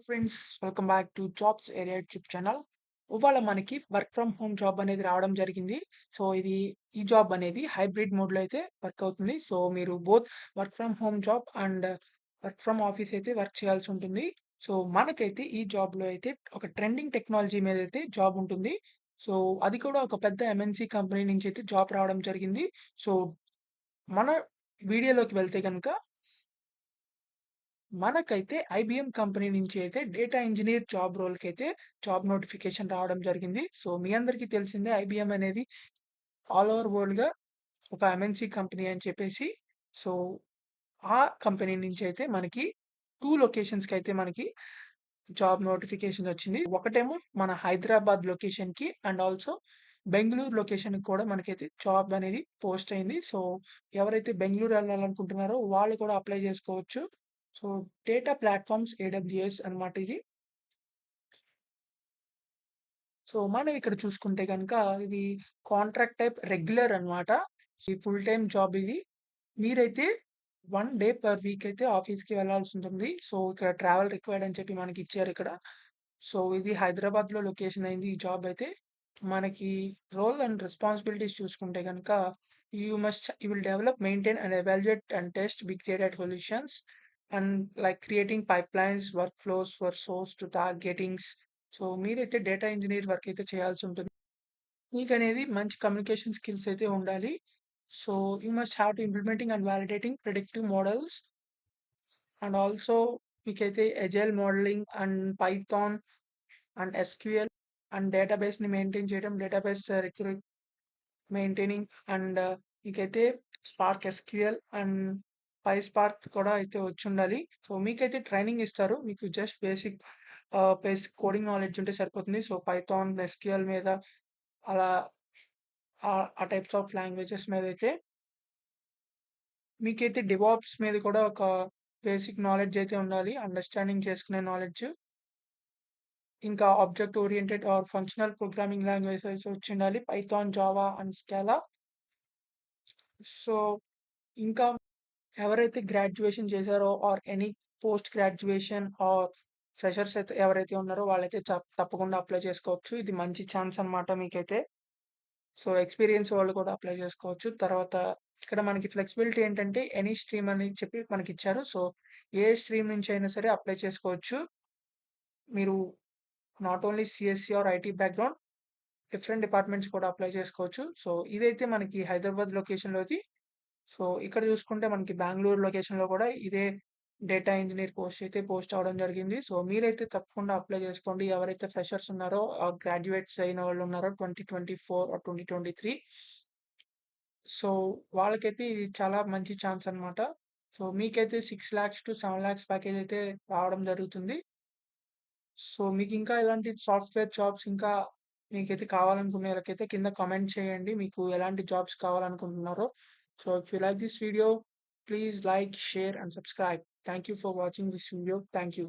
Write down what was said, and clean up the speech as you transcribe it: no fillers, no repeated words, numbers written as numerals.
Friends, welcome back to jobs area YouTube channel. ఇవాళ మనకి work from home job అనేది రావడం జరిగింది. సో ఈ జాబ్ అనేది హైబ్రిడ్ మోడ్లో అయితే వర్క్ అవుతుంది. సో మీరు both work from home job and work from office అయితే వర్క్ చేయాల్సి ఉంటుంది. సో మనకైతే ఈ జాబ్లో అయితే ఒక ట్రెండింగ్ టెక్నాలజీ మీద అయితే జాబ్ ఉంటుంది. సో అది కూడా ఒక పెద్ద ఎంఎన్సి కంపెనీ నుంచి అయితే జాబ్ రావడం జరిగింది. సో మన వీడియోలోకి వెళ్తే కనుక మనకైతే ఐబీఎం కంపెనీ నుంచి అయితే డేటా ఇంజినీర్ జాబ్ రోల్‌కైతే జాబ్ నోటిఫికేషన్ రావడం జరిగింది. సో మీ అందరికీ తెలిసిందే ఐబీఎం అనేది ఆల్ ఓవర్ వరల్డ్‌గా ఒక ఎంఎన్‌సి కంపెనీ అని చెప్పేసి. సో ఆ కంపెనీ నుంచి అయితే మనకి 2 లొకేషన్స్‌కైతే మనకి జాబ్ నోటిఫికేషన్ వచ్చింది. ఒకటేమో మన హైదరాబాద్ లొకేషన్‌కి అండ్ ఆల్సో బెంగుళూరు లొకేషన్‌కి కూడా మనకైతే జాబ్ అనేది పోస్ట్ అయింది. సో ఎవరైతే బెంగుళూరు ఎళ్ళాలనుకుంటున్నారో వాళ్ళు కూడా అప్లై చేసుకోవచ్చు. సో డేటా ప్లాట్‌ఫార్మ్స్ ఏడబ్ల్యూఎస్ అన్నమాట ఇది. సో మనం ఇక్కడ చూసుకుంటే గనుక ఇది కాంట్రాక్ట్ టైప్ రెగ్యులర్ అన్నమాట. ఈ ఫుల్ టైమ్ జాబ్ ఇది. మీరైతే 1 డే పర్ వీక్ అయితే ఆఫీస్‌కి వెళ్ళాల్సి ఉంటుంది. సో ఇక్కడ ట్రావెల్ రిక్వైర్డ్ అని చెప్పి మనకి ఇచ్చారు ఇక్కడ. సో ఇది హైదరాబాద్‌లో లొకేషన్ అయింది ఈ జాబ్ అయితే. మనకి రోల్ అండ్ రెస్పాన్సిబిలిటీస్ చూసుకుంటే గనుక you will develop, maintain and evaluate and test big data solutions and like creating pipelines, work flows for source to targetings. So మీరైతే డేటా ఇంజినీర్ వర్క్ అయితే చేయాల్సి ఉంటుంది. మీకనేది మంచి కమ్యూనికేషన్ స్కిల్స్ అయితే ఉండాలి. So you must have to implementing and validating predictive models and also మీకైతే agile modeling and Python and SQL and డేటాబేస్‌ని మెయింటైన్ చేయడం, డేటాబేస్ మెయింటైనింగ్ అండ్ మీకైతే స్పార్క్ ఎస్‌క్యూఎల్ అండ్ పైస్పార్క్ కూడా అయితే వచ్చుండాలి. సో మీకైతే ట్రైనింగ్ ఇస్తారు. మీకు జస్ట్ బేసిక్ కోడింగ్ నాలెడ్జ్ ఉంటే సరిపోతుంది. సో పైథాన్, ఎస్‌క్యూఎల్ మీద అలా ఆ టైప్స్ ఆఫ్ లాంగ్వేజెస్ మీదైతే మీకైతే డెవాప్స్ మీద కూడా ఒక బేసిక్ నాలెడ్జ్ అయితే ఉండాలి. అండర్‌స్టాండింగ్ చేసుకునే నాలెడ్జ్. ఇంకా object oriented or functional programming languages వచ్చుండాలి. Python, Java and Scala. So ఇంకా ఎవరైతే గ్రాడ్యుయేషన్ చేశారో or any post graduation or freshers అయితే ఎవరైతే ఉన్నారో వాళ్ళైతే తప్పకుండా అప్లై చేసుకోవచ్చు. ఇది మంచి ఛాన్స్ అన్నమాట మీకైతే. సో ఎక్స్‌పీరియన్స్ వాళ్ళు కూడా అప్లై చేసుకోవచ్చు. తర్వాత ఇక్కడ మనకి ఫ్లెక్సిబిలిటీ ఏంటంటే ఎనీ స్ట్రీమ్ అని చెప్పి మనకిచ్చారు. సో ఏ స్ట్రీమ్ నుంచి అయినా సరే అప్లై చేసుకోవచ్చు. మీరు not only CSC or IT background, different departments కూడా అప్లై చేసుకోవచ్చు. సో ఇదైతే మనకి హైదరాబాద్ లొకేషన్‌లోది. సో ఇక్కడ చూసుకుంటే మనకి బెంగుళూరు లొకేషన్‌లో కూడా ఇదే డేటా ఇంజినీర్ పోస్ట్ అయితే పోస్ట్ అవ్వడం జరిగింది. సో మీరైతే తప్పకుండా అప్లై చేసుకోండి. ఎవరైతే ఫ్రెషర్స్ ఉన్నారో గ్రాడ్యుయేట్స్ అయిన వాళ్ళు ఉన్నారో 2024 ఆర్ 2023. సో వాళ్ళకైతే ఇది చాలా మంచి ఛాన్స్ అన్నమాట. సో మీకైతే 6,00,000-7,00,000 ప్యాకేజ్ అయితే రావడం జరుగుతుంది. సో మీకింకా ఇలాంటి సాఫ్ట్‌వేర్ జాబ్స్ ఇంకా మీకైతే కావాలనుకునే వాళ్ళకైతే కింద కామెంట్ చేయండి. మీకు ఎలాంటి జాబ్స్ కావాలనుకుంటున్నారో. So if you like this video, please like, share and subscribe. Thank you for watching this video. Thank you.